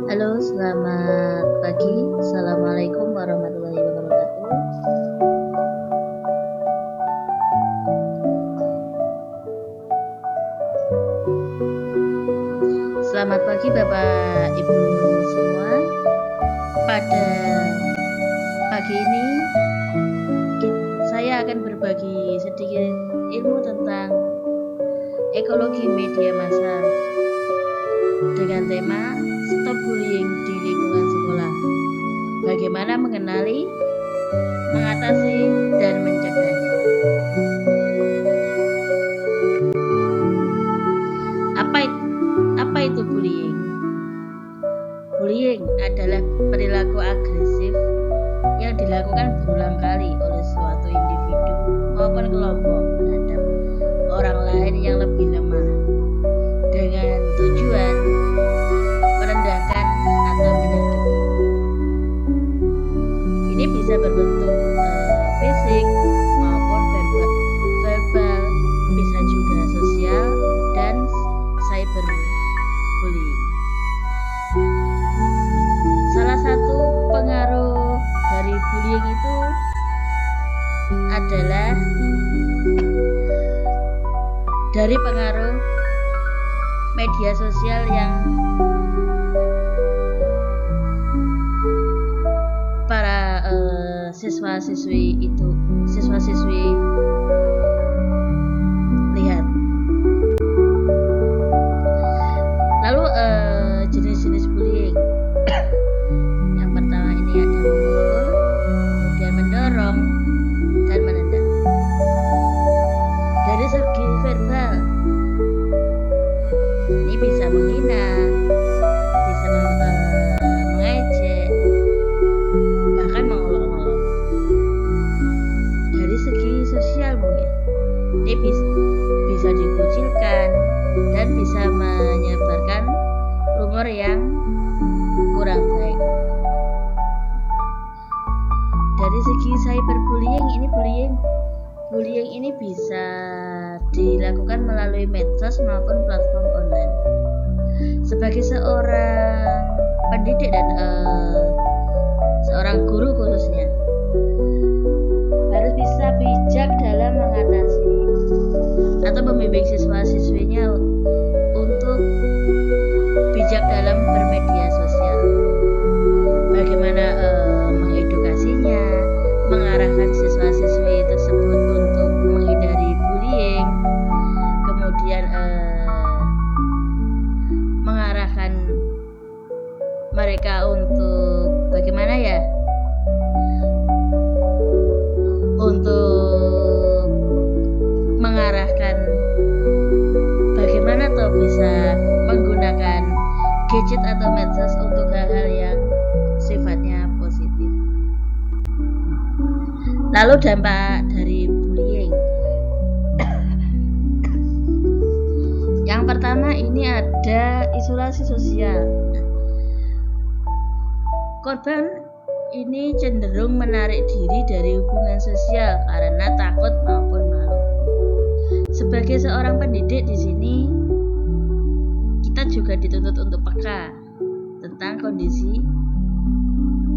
Halo, selamat pagi. Assalamualaikum warahmatullahi wabarakatuh. Selamat pagi Bapak Ibu semua. Pada pagi ini saya akan berbagi sedikit ilmu tentang ekologi media massa dengan tema Stop Bullying di Lingkungan Sekolah. Bagaimana mengenali, mengatasi, dan mencegahnya. Apa itu bullying? Bullying adalah perilaku agresif yang dilakukan berulang kali oleh suatu individu maupun kelompok terhadap orang lain yang lebih lemah dengan tujuan merendahkan atau menyakiti. Ini bisa berbentuk fisik maupun verbal, bisa juga sosial dan cyberbullying. Salah satu pengaruh dari bullying itu adalah dari pengaruh media sosial yang para siswa-siswi lihat. Lalu jenis-jenis bullying. Yang pertama ini ada memukul, kemudian mendorong, dan menendang. Dari segi verbal, ini bisa menghina, bisa mengejek, bahkan mengolok-olok. Dari segi sosial mungkin, ini bisa dikucilkan dan bisa menyebarkan rumor yang kurang baik. Dari segi cyberbullying, bullying ini bisa dilakukan melalui medsos maupun platform online. Sebagai seorang pendidik dan seorang guru khususnya, harus bisa bijak dalam mengatasi atau membimbing siswa-siswinya untuk bijak dalam bermedia sosial. Bagaimana mengedukasinya, mengarahkan siswa-siswi tersebut untuk menghindari bullying, kemudian mengarahkan mereka untuk bagaimana ya, untuk mengarahkan bagaimana toh bisa menggunakan gadget atau medsos untuk hal-hal yang sifatnya positif. Lalu dampak dari bullying. Yang pertama ini ada isolasi sosial. Korban ini cenderung menarik diri dari hubungan sosial karena takut maupun malu. Sebagai seorang pendidik di sini, kita juga dituntut untuk peka tentang kondisi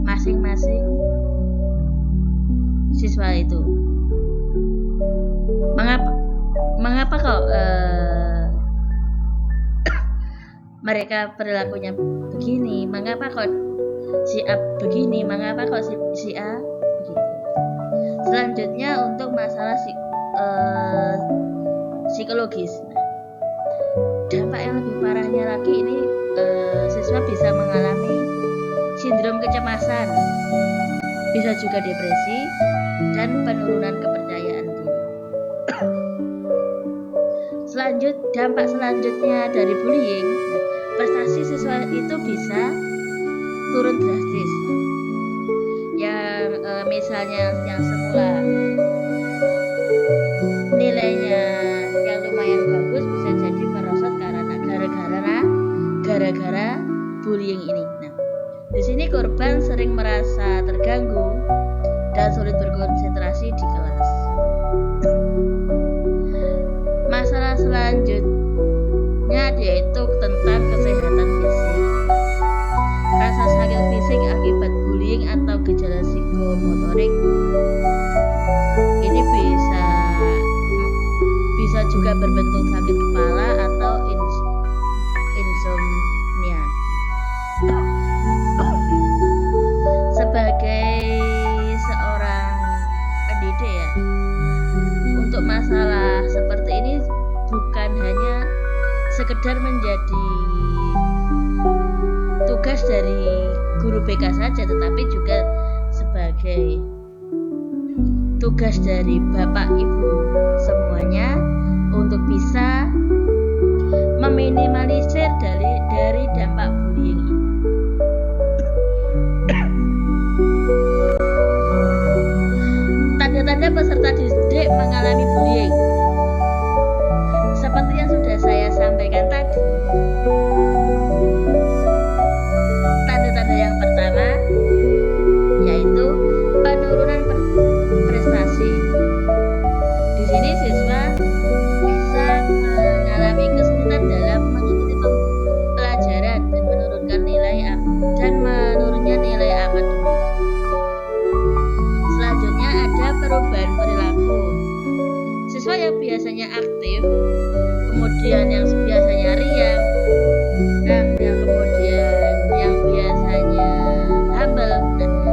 masing-masing siswa itu. Mengapa kok mereka perilakunya begini? Mengapa kok si A begini? Mengapa kok si A begitu? Selanjutnya untuk masalah psikologis. Dampak yang lebih parahnya lagi ini siswa bisa mengalami sindrom kecemasan, bisa juga depresi dan penurunan kepercayaan diri. Dampak selanjutnya dari bullying, prestasi siswa itu bisa turun drastis. Yang misalnya yang semula nilainya yang lumayan bagus bisa jadi merosot karena gara-gara bullying ini. Nah, di sini korban sering merasa terganggu dan sulit berkonsentrasi di kelas. Masalah selanjutnya yaitu tentang kesehatan fisik. juga berbentuk sakit kepala atau insomnia. Sebagai seorang pendidik ya, untuk masalah seperti ini bukan hanya sekedar menjadi tugas dari guru BK saja, tetapi juga sebagai tugas dari Bapak Ibu semuanya untuk bisa meminimalisir dari dampak bullying ini. Tanda-tanda peserta didik mengalami bullying. Seperti yang sudah saya sampaikan tadi, tanda-tanda yang pertama yaitu penurunan prestasi. Di sini siswa bisa mengalami kesulitan dalam mengikuti pelajaran dan menurunnya nilai akademik. Selanjutnya ada perubahan perilaku. Siswa yang biasanya aktif, kemudian yang biasanya riang, dan kemudian yang biasanya humble.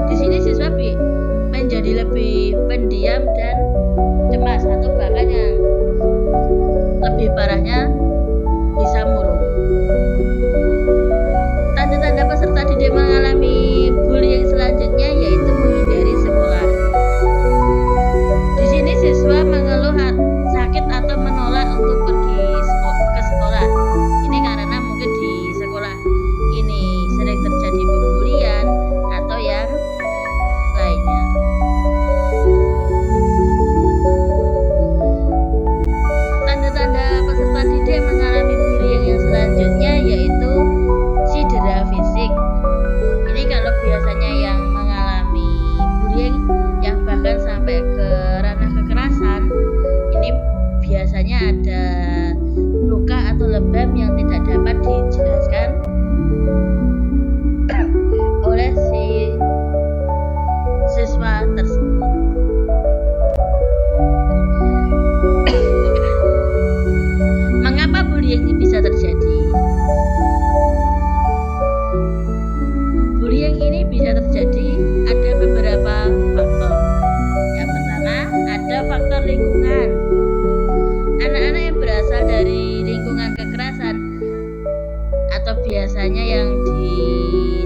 Di sini siswa menjadi lebih pendiam dan cemas, atau bahkan yang lebih parahnya bisa murung. Tanda-tanda peserta didik mengalami bullying selanjutnya yaitu menghindari sekolah. Di sini siswa mengeluh sakit atau menolak untuk pergi ke sekolah. Ini karena mungkin di sekolah ini sering terjadi pembulian atau yang lainnya. Tanda-tanda peserta didik mengalami bullying yang selanjutnya yaitu cedera fisik. Ini kalau biasanya yang mengalami bullying yang bahkan sampai ke ranah kekerasan, ini biasanya ada luka atau lebam yang tidak dapat dijelaskan oleh si siswa tersebut. Mengapa bullying ini bisa terjadi? Bullying ini bisa terjadi ada beberapa faktor. Yang pertama, ada faktor lingkungan. Anak-anak yang berasal dari lingkungan kekerasan atau biasanya yang di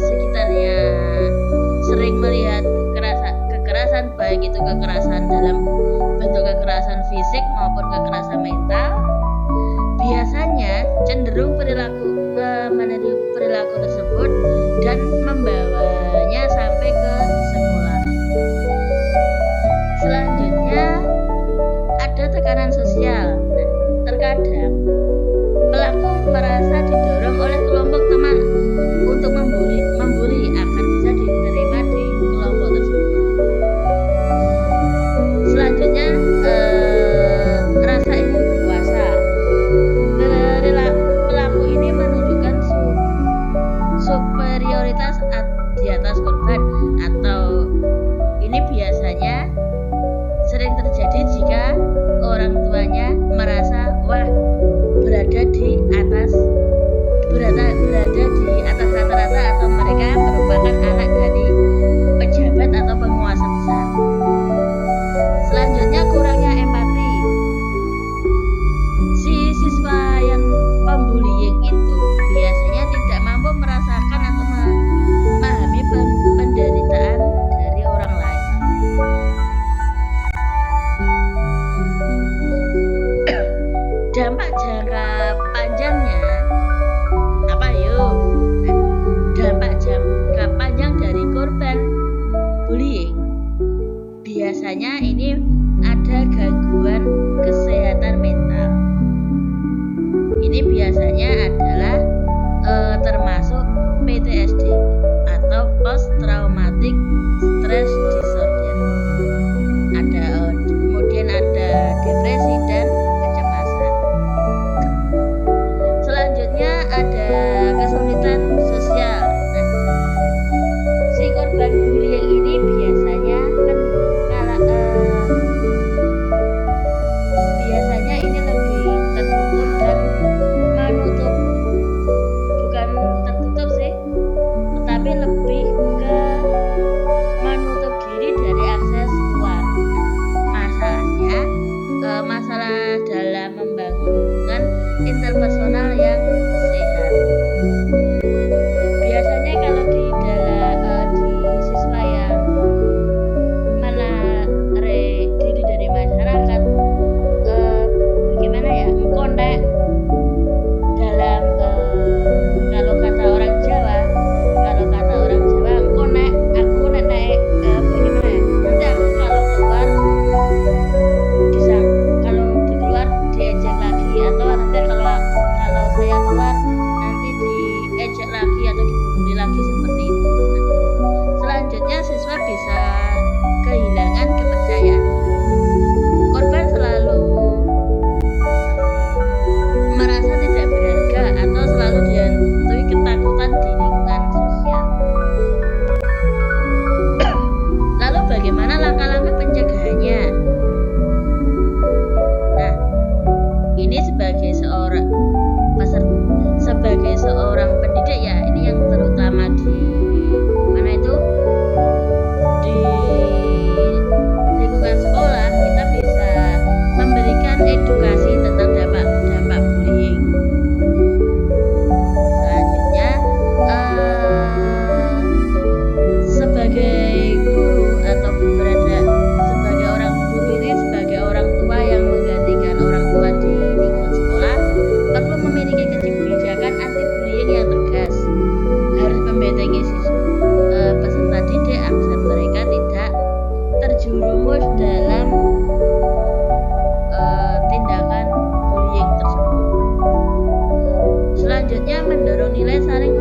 sekitarnya sering melihat kekerasan, baik itu kekerasan dalam bentuk kekerasan fisik maupun kekerasan mental, biasanya cenderung meniru perilaku tersebut dan membawanya sampai ke sekolah. Selanjutnya ada tekanan sosial. Terkadang pelaku merasa didorong oleh kelompok teman untuk membuli agar bisa diterima di kelompok tersebut. Selanjutnya rasa ingin berkuasa. Pelaku ini menunjukkan superioritas di atas korban, atau ini biasanya sering terjadi jika orang tuanya merasa berada di atas rata-rata, atau mereka merupakan anak dari pejabat atau penguasa besar. Selanjutnya kurangnya empati. Si siswa yang pembullying itu biasanya tidak mampu merasakan atau memahami penderitaan dari orang lain. Dampak jangka panjangnya apa yuk? Dampak dibully lagi seperti itu. Selanjutnya siswa bisa kehilangan kepercayaan. Korban selalu merasa tidak berharga atau selalu dihantui ketakutan di lingkungan sosial. Lalu bagaimana langkah-langkah pencegahannya? Nah, ini sebagai seorang pendidik ya, ini yang terutama di mana itu di lingkungan sekolah, kita bisa memberikan edukasi tentang dampak bullying. Selanjutnya sebagai guru atau berada sebagai orang guru ini sebagai orang tua yang menggantikan orang tua di lingkungan sekolah perlu memiliki kebijakan anti bullying yang tegas, harus membentengi peserta didik agar mereka tidak terjerumus dalam tindakan bullying tersebut. Selanjutnya mendorong nilai saling